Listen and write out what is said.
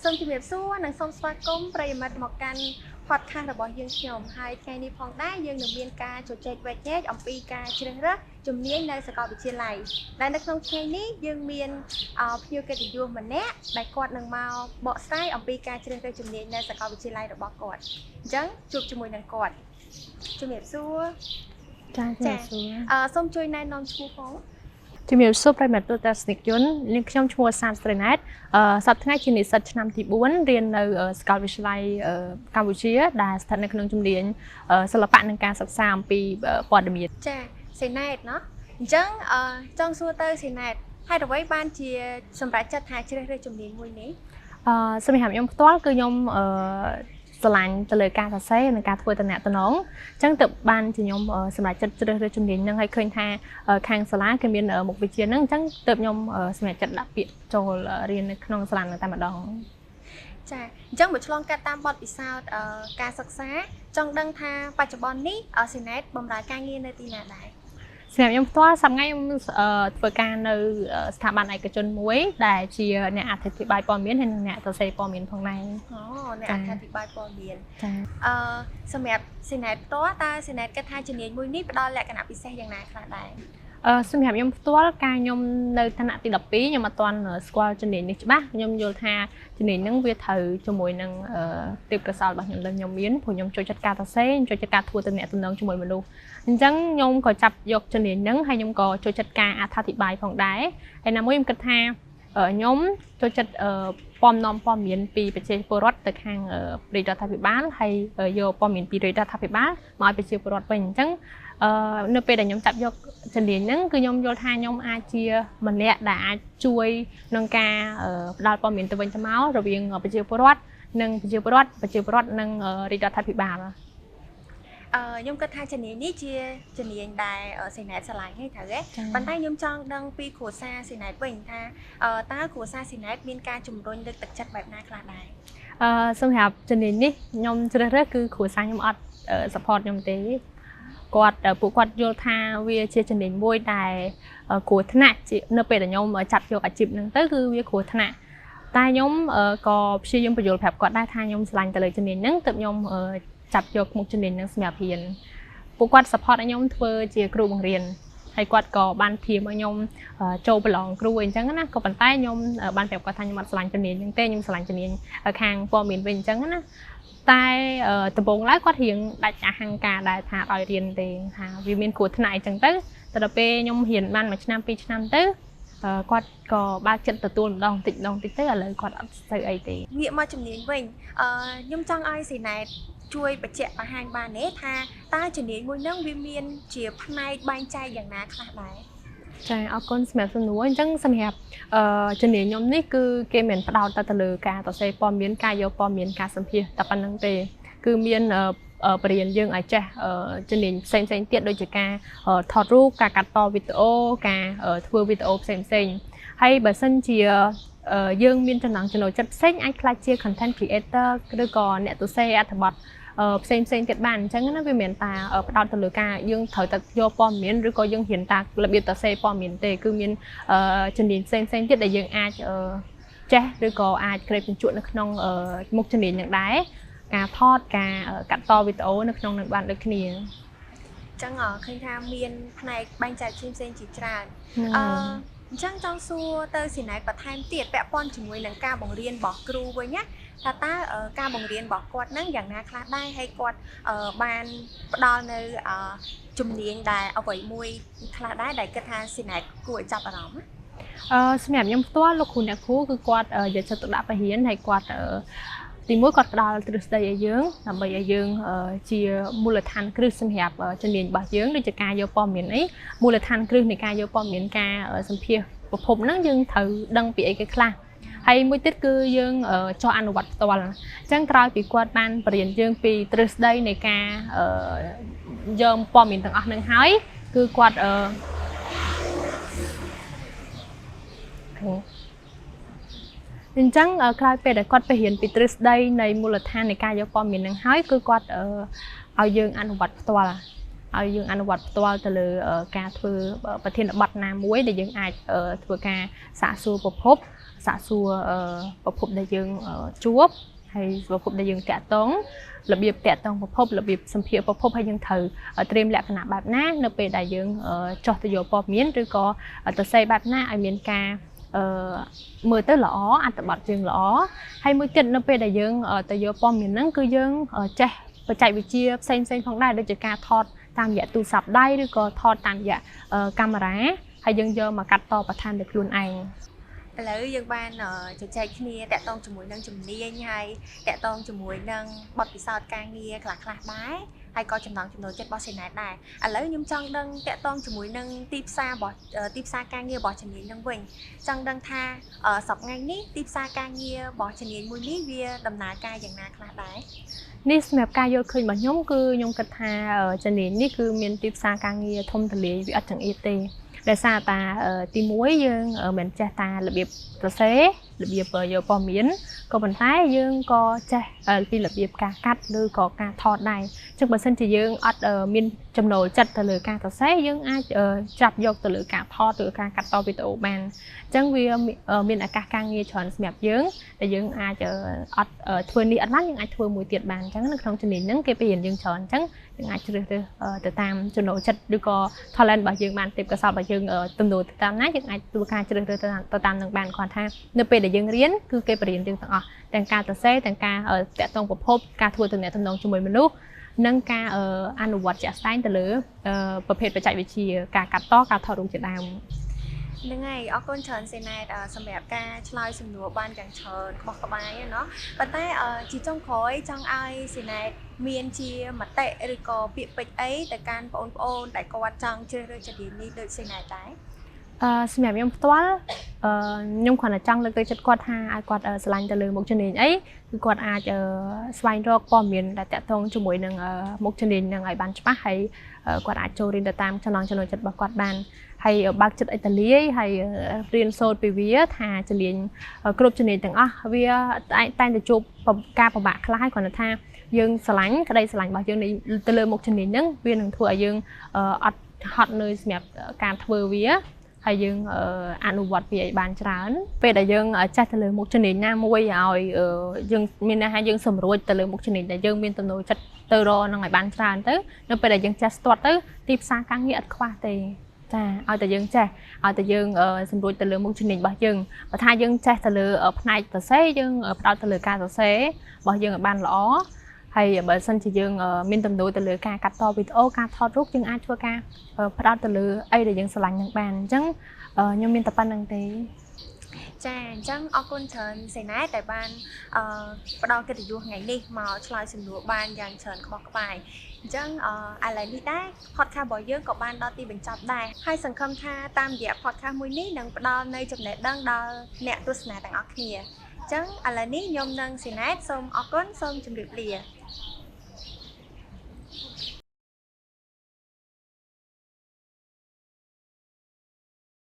សូមជម្រាបសួរនិងសូមស្វាគមន៍ប្រិយមិត្តមកកាន់ podcast របស់យើងខ្ញុំហើយថ្ងៃនេះផងដែរយើងនឹងមានការជជែកវែកញែកអំពីការជ្រើសរើសជំនាញនៅសាកលវិទ្យាល័យដែលនៅក្នុងថ្ងៃនេះយើងមានភ្ញៀវកិត្តិយសម្នាក់ដែលគាត់នឹងមកបកស្រាយអំពីការជ្រើសរើសជំនាញនៅសាកលវិទ្យាល័យរបស់គាត់អញ្ចឹងជួបជាមួយនឹងគាត់ជំរាបសួរចាជំរាបសួរសូមជួយណែនាំឈ្មោះផងជំរាបសួរប្រិយមិត្តទស្សនិកជននាងខ្ញុំឈ្មោះសានស្រីណែតសប្តាហ៍ថ្ងៃជានិស្សិតឆ្នាំទី4រៀននៅសាកលវិទ្យាល័យកម្ពុជាដែលស្ថិតនៅក្នុងជំនាញសិល្បៈនិងការសិក្សាអំពីព័ត៌មានចាសេណែតណាអញ្ចឹងចង់សួរទៅសេណែតហេតុអ្វីបានជាសម្រាប់ចិត្តថាជ្រើសរើសជំនាញមួយនេះសម្រាប់ខ្ញុំផ្ទាល់គឺខ្ញុំស្រឡាញ់ទៅលើការសរសេរនិងការធ្វើតំណែងអញ្ចឹងទៅបានជាខ្ញុំសម្រាប់ចិត្តជ្រើសរើសជំនាញហ្នឹងហើយឃើញថាខាងសាលាគឺមានមុខវិជ្ជាហ្នឹងអញ្ចឹងទៅខ្ញុំសម្រាប់ចិត្តដាក់ពាក្យចូលរៀននៅក្នុងសាលាហ្នឹងតែម្ដងចាអញ្ចឹងបើឆ្លងកាត់តាមបទពិសោធន៍ការសិក្សាចង់ដឹងថាបច្ចុប្បន្ននេះសេណែតបម្រើការងារនៅទីណាដែរសម្រាប់ខ្ញុំផ្ទាល់សប្តាហ៍ថ្ងៃខ្ញុំធ្វើការនៅស្ថាប័នឯកជនមួយដែលជាអ្នកអធិប្បាយព័ត៌មានហើយនិងអ្នកសរសេរព័ត៌មានផងដែរអូអ្នកអធិប្បាយព័ត៌មានចាសម្រាប់សេណែតផ្ទាល់តើសេណែតគិតថាជំនាញមួយនេះផ្ដល់លក្ខណៈពិសេសយ៉ាងណាខ្លះដែរសម្រាប់ខ្ញុំផ្ទាល់ការខ្ញុំនៅឋានៈទី12ខ្ញុំអត់ទាន់ស្គាល់ជំនាញនេះច្បាស់ខ្ញុំយល់ថាជំនាញហ្នឹងវាត្រូវជាមួយនឹងទេពកោសល្យរបស់ខ្ញុំដែលខ្ញុំមានព្រោះខ្ញុំចូលចិត្តការសរសេរចូលចិត្តការធ្វើទំនាក់ទំនងជាមួយមនុស្សអញ្ចឹងខ្ញុំក៏ចាប់យកជំនាញហ្នឹងហើយខ្ញុំក៏ចូលចិត្តការអត្ថាធិប្បាយផងដែរហើយណាមួយខ្ញុំគិតថាខ្ញុំចូលចិត្តពំនាំព័ត៌មានពីប្រជាពលរដ្ឋទៅខាងរាជរដ្ឋាភិបាលហើយយកព័ត៌មានពីរាជរដ្ឋាភិបាលមកឲ្យប្រជាពលរដ្ឋវិញអញ្ចឹងនៅពេលដែលខ្ញុំចាប់យកជំនាញហ្នឹងគឺខ្ញុំយល់ថាខ្ញុំអាចជាម្នាក់ដែលអាចជួយក្នុងការផ្ដល់ព័ត៌មានទៅវិញទៅមករវាងប្រជាពលរដ្ឋនិងប្រជាពលរដ្ឋនិងរាជរដ្ឋាភិបាលខ្ញុំគិតថាជំនាញនេះជាជំនាញដែលសេណែតឆ្លាញ់ហើយត្រូវទេប៉ុន្តែខ្ញុំចង់ដឹងពីគ្រួសារសេណែតវិញថាតើគ្រួសារសេណែតមានការជំរុញលើកទឹកចិត្តបែបណាខ្លះដែរសម្រាប់ជំនាញនេះខ្ញុំជ្រើសរើសគឺគ្រួសារខ្ញុំអត់ support ខ្ញុំទេពួកគាត់យល់ថាវាជាជំនាញមួយដែលគ្រោះថ្នាក់នៅពេលដែលខ្ញុំចាប់យកអាជីពហ្នឹងទៅគឺវាគ្រោះថ្នាក់តែខ្ញុំក៏ព្យាយាមបញ្យល់ប្រាប់គាត់ដែរថាខ្ញុំឆ្លាញ់ទៅលើជំនាញហ្នឹងទើបខ្ញុំចាប់យកមុខជំនាញហ្នឹងសម្រាប់រៀនពួកគាត់ support ឲ្យខ្ញុំធ្វើជាគ្រូបង្រៀនហើយគាត់ក៏បានព្រាមឲ្យខ្ញុំចូលប្រឡងគ្រូអីចឹងណាក៏ប៉ុន្តែខ្ញុំបានប្រាប់គាត់ថាខ្ញុំអត់ឆ្លាញ់ជំនាញហ្នឹងទេខ្ញុំឆ្លាញ់ជំនាញខាងព័ត៌មានវិញអញ្ចឹងណាតែដំបូងឡើយគាត់រៀងដាច់អហង្ការដែរថាឲ្យរៀនទេថាវាមានគ្រោះថ្នាក់អីចឹងទៅដល់ពេលខ្ញុំរៀនបាន1ឆ្នាំ2ឆ្នាំទៅគាត់ក៏បើកចិត្តទទួលម្ដងតិចទៅឥឡូវគាត់អត់ស្ទើរអីទេងាកមកជំនាញវិញខ្ញុំចង់ឲ្យសេណែតជួយបញ្ជាក់បង្ហាញបានទេថាតើជំនាញមួយហ្នឹងវាមានជាផ្នែកបែងចែកយ៉ាងណាខ្លះដែរចាអរគុណសម្រាប់សំណួរអញ្ចឹងសម្រាប់ជំនាញខ្ញុំនេះគឺគេមិនផ្ដោតទៅលើការសរសេរព័ត៌មានការយកព័ត៌មានការសម្ភាសតែប៉ុណ្្នឹងទេគឺមានបរិញ្ញាយើងឲ្យចេះជំនាញផ្សេងទៀតដូចជាការថតរូបការកាត់តវីដេអូការធ្វើវីដេអូផ្សេងហើយបើសិនជាយើងមានចំណង់ចំណូលចិត្តផ្សេងអាចក្លាយជា content creator ឬក៏អ្នកសរសេរអត្ថបទផ្សេងទៀតបានអញ្ចឹងណាវាមិនតែផ្ដោតទៅលើការយើងត្រូវតែយកព័ត៌មានឬក៏យើងរៀនតារបៀបសរសេរព័ត៌មានទេគឺមានជំនាញផ្សេងទៀតដែលយើងអាចចេះឬក៏អាចក្រេបបញ្ជក់នៅក្នុងមុខជំនាញនឹងដែរការថតការកាត់តវីដេអូនៅក្នុងនឹងបានដូចគ្នាអញ្ចឹងឃើញថាមានផ្នែកបែងចែកផ្សេងជាច្រើនអញ្ចឹងចង់សួរទៅសេណែតបន្ថែមទៀតពាក់ព័ន្ធជាមួយនឹងការបង្រៀនរបស់គ្រូវិញណាថាតើការបង្រៀនរបស់គាត់ហ្នឹងយ៉ាងណាខ្លះដែរហើយគាត់បានផ្ដល់នៅជំនាញដែលអ្វីមួយខ្លះដែរដែលគិតថាសេណែតគួរឲ្យចាប់អារម្មណ៍សម្រាប់ខ្ញុំផ្ទាល់លោកគ្រូអ្នកគ្រូគឺគាត់យកចិត្តទុកដាក់បរិញ្ញាហើយគាត់ទីមួយគាត់ផ្ដល់ទ្រឹស្ដីឲ្យយើងដើម្បីឲ្យយើងជាមូលដ្ឋានគ្រឹះសម្រាប់ជំនាញរបស់យើងដូចជាការយកព័ត៌មានអីមូលដ្ឋានគ្រឹះនៃការយកព័ត៌មានការសម្ភាសប្រភពហ្នឹងយើងត្រូវដឹងពីអីគេខ្លះហើយមួយទៀតគឺយើងចោះអនុវត្តផ្ទាល់អញ្ចឹងក្រោយពីគាត់បានបរិញ្ញាយើងពីទ្រឹស្ដីនៃការយកព័ត៌មានទាំងអស់ហ្នឹងហើយគឺគាត់អញ្ចឹងក្រោយពេលដែលគាត់ទៅរៀនពីទ្រឹស្ដីនៃមូលដ្ឋាននៃការយកព័ត៌មាននឹងហើយគឺគាត់ឲ្យយើងអនុវត្តផ្ទាល់ទៅលើការធ្វើប្រធានបទណាមួយដែលយើងអាចធ្វើការសាកសួរប្រភព សាកសួរប្រភពដែលយើងជួបហើយប្រភពដែលយើងតាក់ទងរបៀបតាក់ទងប្រភពរបៀបសម្ភារប្រភពហើយយើងត្រូវត្រៀមលក្ខណៈបែបណានៅពេលដែលយើងចោះទៅយកព័ត៌មានឬក៏ទៅសេបែបណាឲ្យមានការមើលទៅល្អអត្ថបទយើងល្អហើយមួយទៀតនៅពេលដែលយើងទៅយកព័ត៌មានហ្នឹងគឺយើងចេះបច្ចេកវិទ្យាផ្សេងផងដែរដូចជាការថតតាមរយៈទូរស័ព្ទដៃឬក៏ថតតាមរយៈកាមេរ៉ាហើយយើងយកមកកាត់តបន្ថែមដោយខ្លួនឯង ឥឡូវយើងបានជជែកគ្នាតាក់ទងជាមួយនឹងជំនាញហើយតាក់ទងជាមួយនឹងបទពិសោធន៍ការងារខ្លះៗដែរហើយក៏ចំណង់ចំណូលចិត្តរបស់ Senet ដែរឥឡូវខ្ញុំចង់ដឹងតាក់ទងជាមួយនឹងទីផ្សាររបស់ទីផ្សារការងាររបស់ជំនាញនឹងវិញចង់ដឹងថាសប្តាហ៍ថ្ងៃនេះទីផ្សារការងាររបស់ជំនាញមួយនេះវាដំណើរការយ៉ាងណាខ្លះដែរ នេះសម្រាប់ការយល់ឃើញរបស់ខ្ញុំគឺខ្ញុំគិតថាជំនាញនេះគឺមានទីផ្សារការងារធំទូលាយវាអត់ចង្អៀតទេ ដោយសារតាទី1យើងមិនចេះតារបៀបសរសេររបៀបយកព័ត៌មានក៏ប៉ុន្តែយើងក៏ចេះពីរបៀបការកាត់ឬក៏ការថតដែរអញ្ចឹងបើសិនជាយើងអត់មានចំណូលចិត្តទៅលើការសរសេរយើងអាចចាប់យកទៅលើការថតឬការកាត់តវីដេអូបានអញ្ចឹងវាមានឱកាសការងារច្រើនសម្រាប់យើងដែលយើងអាចអត់ធ្វើនេះអត់បានយើងអាចធ្វើមួយទៀតបានអញ្ចឹងនៅក្នុងជំនាញហ្នឹងគេបរៀនយើងច្រើនអញ្ចឹងយើងអាចជ្រើសរើសទៅតាមចំណូលចិត្តឬក៏ talent របស់យើងបានទេពកោសល្យរបស់យើងទំនួលទៅតាមណាយើងអាចធ្វើការជ្រើសរើសទៅតាមនឹងបានគាត់ថានៅពេលដែលយើងរៀនគឺគេបរៀនយើងទាំងអស់ទាំងការសរសេរទាំងការតាក់ទងប្រភពការធ្វើទំនាក់ទំនងជាមួយមនុស្សនិងការអនុវត្តជាក់ស្ដែងទៅលើប្រភេទបច្ចេកវិទ្យាការកាត់តការថតរូបជាដើម ហ្នឹងហើយអរគុណច្រើន Senet សម្រាប់ការឆ្លើយសំណួរបានយ៉ាងច្រើនខុសក្បាយណាប៉ុន្តែជាចុងក្រោយចង់ឲ្យ Senet មានជាមតិឬក៏ពាក្យពេចន៍អីទៅកាន់បងប្អូនដែលគាត់ចង់ជ្រើសរើសជំនាញនេះដូច Senet ដែរ សម្រាប់ខ្ញុំផ្ទាល់ខ្ញុំគ្រាន់តែចង់លើកទឹកចិត្តគាត់ថាឲ្យគាត់ឆ្លាញ់ទៅលើមុខជំនាញអីគឺគាត់អាចស្វែងរកព័ត៌មានដែលតាក់ទងជាមួយនឹងមុខជំនាញនឹងឲ្យបានច្បាស់ហើយគាត់អាចចូលរៀនទៅតាមចំណង់ចំណូលចិត្តរបស់គាត់បានហើយបើកចិត្តអិតលាយហើយរៀនសូត្រពីវាថាជំនាញគ្រប់ជំនាញទាំងអស់វាតែងតែជួបការពិបាកខ្លះហើយគ្រាន់តែថាយើងឆ្លាញ់ក្តីឆ្លាញ់របស់យើងទៅលើមុខជំនាញហ្នឹងវានឹងធ្វើឲ្យយើងអត់ហត់នឿយសម្រាប់ការធ្វើវាហើយយើងអនុវត្តវាឲ្យបានច្រើនពេលដែលយើងចេះទៅលើមុខជំនាញណាមួយឲ្យយើងមានន័យថាយើងសម្រួចទៅលើមុខជំនាញដែលយើងមានទំនោរចិត្តទៅរកនឹងឲ្យបានច្រើនទៅនៅពេលដែលយើងចេះស្ទាត់ទៅទីផ្សារការងារអត់ខ្វះទេចាឲ្យតែយើងចេះឲ្យតែយើងសម្រួចទៅលើមុខជំនាញរបស់យើងបើថាយើងចេះទៅលើផ្នែកសរសេរយើងផ្ដោតទៅលើការសរសេររបស់យើងឲ្យបានល្អហើយបើសិនជាយើងមានទំនោរទៅលើការកាត់តវីដេអូការថតរូបយើងអាចធ្វើការផ្ដោតទៅលើអីដែលយើងស្រឡាញ់នឹងបានអញ្ចឹងខ្ញុំមានតែប៉ុណ្្នឹងទេចាអញ្ចឹងអរគុណច្រើន Senet ដែលបានផ្ដល់កិត្តិយសថ្ងៃនេះមកឆ្លើយសំណួរបានយ៉ាងច្រើនខុសក្បាយអញ្ចឹងឥឡូវនេះដែរ podcast របស់យើងក៏បានដល់ទីបញ្ចប់ដែរហើយសង្ឃឹមថាតាមរយៈ podcast មួយនេះនឹងផ្ដល់នូវចំណេះដឹងដល់អ្នកទស្សនាទាំងអស់គ្នាអញ្ចឹងឥឡូវនេះខ្ញុំនិង Senet សូមអរគុណសូមជម្រាបលា